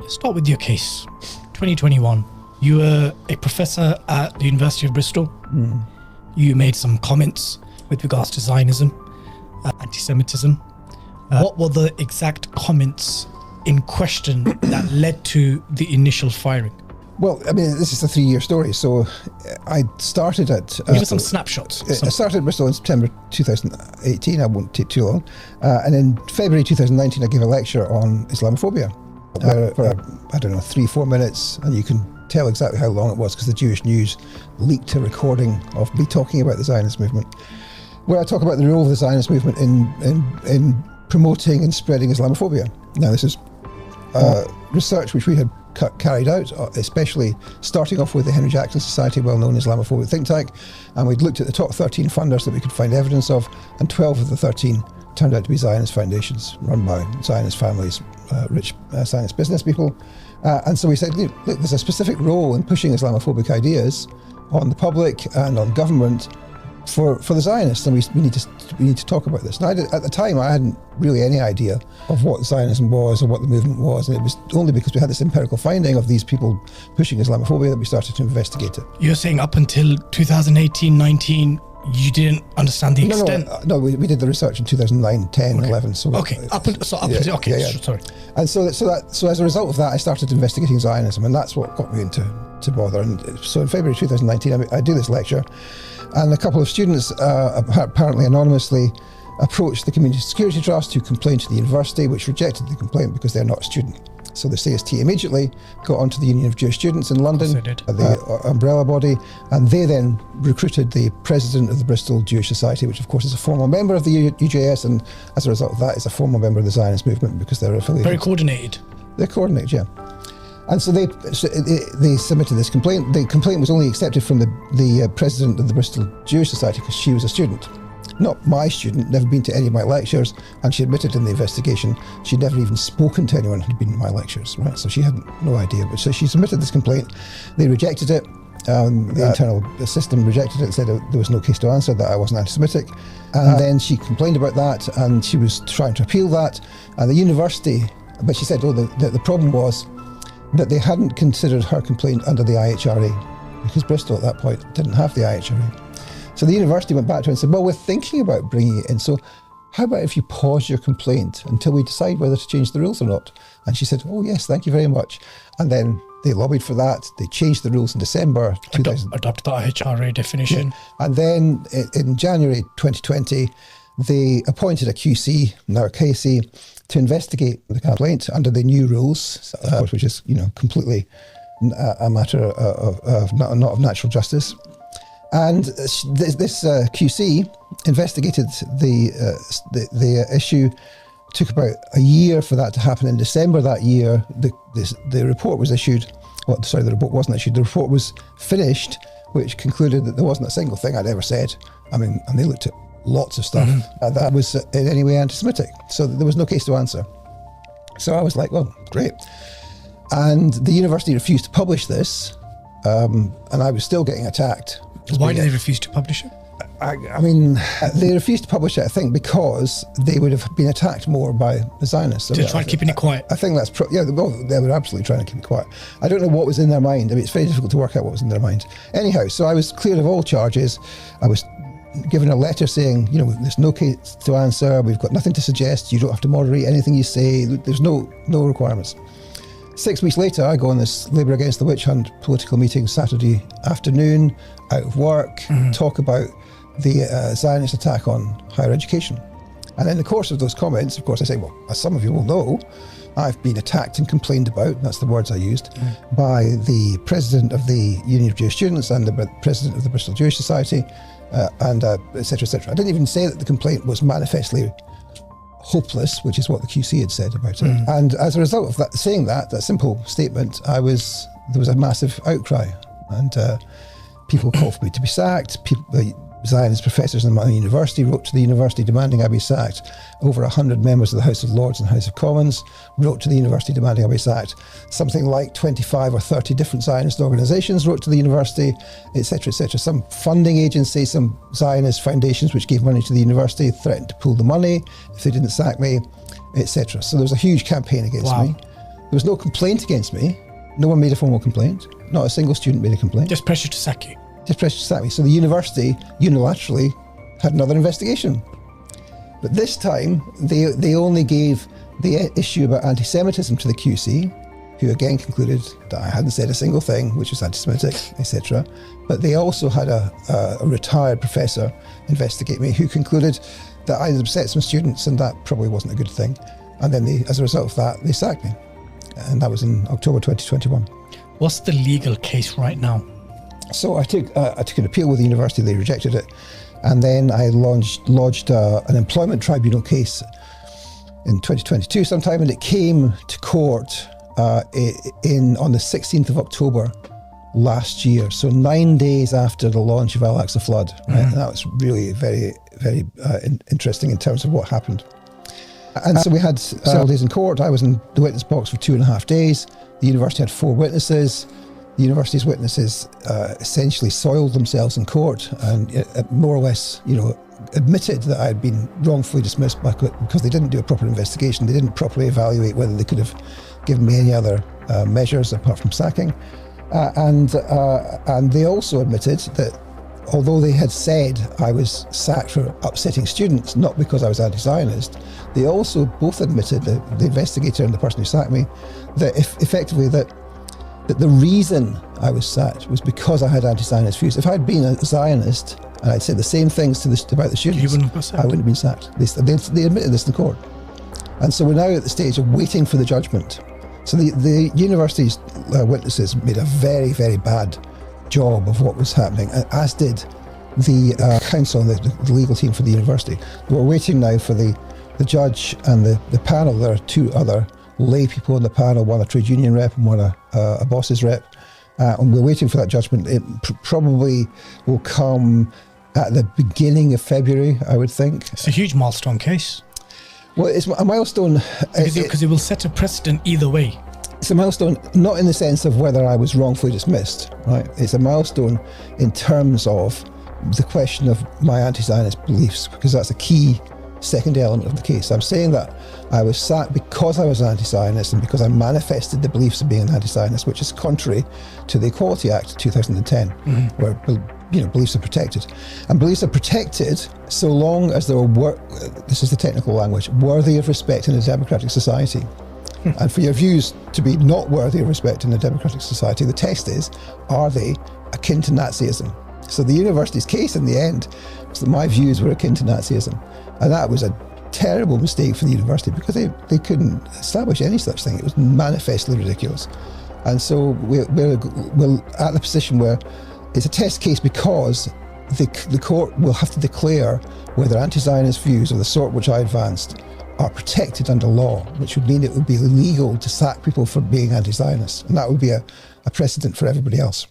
Let's start with your case. 2021, you were a professor at the University of Bristol. You made some comments with regards to Zionism, anti-Semitism. What were the exact comments in question that led to the initial firing? Well, I mean, this is a 3-year story. So I started at... Give us some snapshots. I started at Bristol in September 2018. I won't take too long. And in February 2019, I gave a lecture on Islamophobia. For, I don't know, 3-4 minutes. And you can tell exactly how long it was because the Jewish News leaked a recording of me talking about the Zionist movement, where I talk about the role of the Zionist movement in promoting and spreading Islamophobia. Now, this is research which we had carried out, especially starting off with the Henry Jackson Society, well-known Islamophobic think tank, and we'd looked at the top 13 funders that we could find evidence of, and 12 of the 13 turned out to be Zionist foundations run by Zionist families, rich Zionist business people. And so we said, look, there's a specific role in pushing Islamophobic ideas on the public and on government for the Zionists, and we need to talk about this. Now, at the time, I hadn't really any idea of what Zionism was or what the movement was, and it was only because we had this empirical finding of these people pushing Islamophobia that we started to investigate it. You're saying up until 2018-19, you didn't understand the extent? No, we did the research in 2009, 10, 11. So sorry. And so as a result of that, I started investigating Zionism, and that's what got me into bother. And so in February 2019, I do this lecture, and a couple of students, apparently anonymously, approached the Community Security Trust, who complained to the university, which rejected the complaint because they're not a student. So the CST immediately got onto the Union of Jewish Students in London, the umbrella body, and they then recruited the president of the Bristol Jewish Society, which of course is a former member of the UJS, and as a result of that is a former member of the Zionist movement because they're affiliated. Very coordinated. They're coordinated, yeah. And so they submitted this complaint. The complaint was only accepted from the president of the Bristol Jewish Society because she was a student. Not my student, never been to any of my lectures, and she admitted in the investigation she'd never even spoken to anyone who'd been in my lectures, right? So she had no idea. But so she submitted this complaint, they rejected it, the internal system rejected it and said there was no case to answer, that I wasn't anti-Semitic. And then she complained about that, and she was trying to appeal that, and the university, but she said, the problem was that they hadn't considered her complaint under the IHRA, because Bristol at that point didn't have the IHRA. So the university went back to her and said, well, we're thinking about bringing it in, so how about if you pause your complaint until we decide whether to change the rules or not? And she said, oh yes, thank you very much. And then they lobbied for that. They changed the rules in December 2000. Adopted the IHRA definition. Yeah. And then in January 2020, they appointed a QC, now a KC, to investigate the complaint under the new rules, which is, completely a matter of not of natural justice. And this QC investigated the issue. Took about a year for that to happen. In December that year, the report was issued. Well, sorry, the report wasn't issued. The report was finished, which concluded that there wasn't a single thing I'd ever said. I mean, and they looked at lots of stuff that was in any way anti-Semitic. So there was no case to answer. So I was like, well, great. And the university refused to publish this, and I was still getting attacked. Why did they refuse to publish it? I mean, they refused to publish it, I think, because they would have been attacked more by the Zionists. To try keeping it quiet? I think that's, they were absolutely trying to keep it quiet. I don't know what was in their mind. I mean, it's very difficult to work out what was in their mind. Anyhow, so I was cleared of all charges. I was given a letter saying, there's no case to answer, we've got nothing to suggest, you don't have to moderate anything you say, there's no requirements. 6 weeks later, I go on this Labour Against the Witch Hunt political meeting Saturday afternoon, out of work, talk about the Zionist attack on higher education. And in the course of those comments, of course, I say, well, as some of you will know, I've been attacked and complained about, that's the words I used, by the president of the Union of Jewish Students and the president of the Bristol Jewish Society, and et cetera, et cetera. I didn't even say that the complaint was manifestly hopeless, which is what the QC had said about it. And as a result of that, saying that simple statement, there was a massive outcry, and people called for me to be sacked. Zionist professors in my university wrote to the university demanding I be sacked. Over 100 members of the House of Lords and House of Commons wrote to the university demanding I be sacked. Something like 25 or 30 different Zionist organisations wrote to the university, etc., etc. Some funding agencies, some Zionist foundations which gave money to the university threatened to pull the money if they didn't sack me, etc. So there was a huge campaign against me. There was no complaint against me. No one made a formal complaint. Not a single student made a complaint. Just pressure to sack you. Just pressure to sack me. So the university unilaterally had another investigation. But this time, they only gave the issue about anti-Semitism to the QC, who again concluded that I hadn't said a single thing which was anti-Semitic, etc. But they also had a retired professor investigate me who concluded that I had upset some students and that probably wasn't a good thing. And then as a result of that, they sacked me. And that was in October 2021. What's the legal case right now? So I took an appeal with the university, they rejected it. And then I lodged an employment tribunal case in 2022 sometime, and it came to court on the 16th of October last year. So 9 days after the launch of Al-Aqsa Flood. Right? And that was really very, very interesting in terms of what happened. And so we had several days in court. I was in the witness box for 2.5 days. The university had 4 witnesses. The university's witnesses essentially soiled themselves in court and more or less, admitted that I had been wrongfully dismissed because they didn't do a proper investigation. They didn't properly evaluate whether they could have given me any other measures apart from sacking. And they also admitted that although they had said I was sacked for upsetting students, not because I was anti-Zionist, they also both admitted, the investigator and the person who sacked me, that effectively that the reason I was sacked was because I had anti-Zionist views. If I'd been a Zionist and I'd said the same things about the students, I wouldn't have been sacked. They admitted this in court. And so we're now at the stage of waiting for the judgment. So the university's witnesses made a very, very bad job of what was happening, as did the council and the legal team for the university. We're waiting now for the judge and the panel. There are 2 other lay people in the panel, one a trade union rep and one a boss's rep. And we're waiting for that judgment. It probably will come at the beginning of February, I would think. It's a huge milestone case. Well, it's a milestone. Because it will set a precedent either way. It's a milestone, not in the sense of whether I was wrongfully dismissed, right? It's a milestone in terms of the question of my anti-Zionist beliefs, because that's a key second element of the case. I'm saying that I was sacked because I was an anti-Zionist and because I manifested the beliefs of being an anti-Zionist, which is contrary to the Equality Act of 2010, where beliefs are protected. And beliefs are protected so long as they're, this is the technical language, worthy of respect in a democratic society. And for your views to be not worthy of respect in a democratic society, the test is, are they akin to Nazism? So the university's case in the end was that my views were akin to Nazism. And that was a terrible mistake for the university because they couldn't establish any such thing. It was manifestly ridiculous. And so we're at the position where it's a test case because the court will have to declare whether anti-Zionist views of the sort which I advanced are protected under law, which would mean it would be illegal to sack people for being anti-Zionist. And that would be a precedent for everybody else.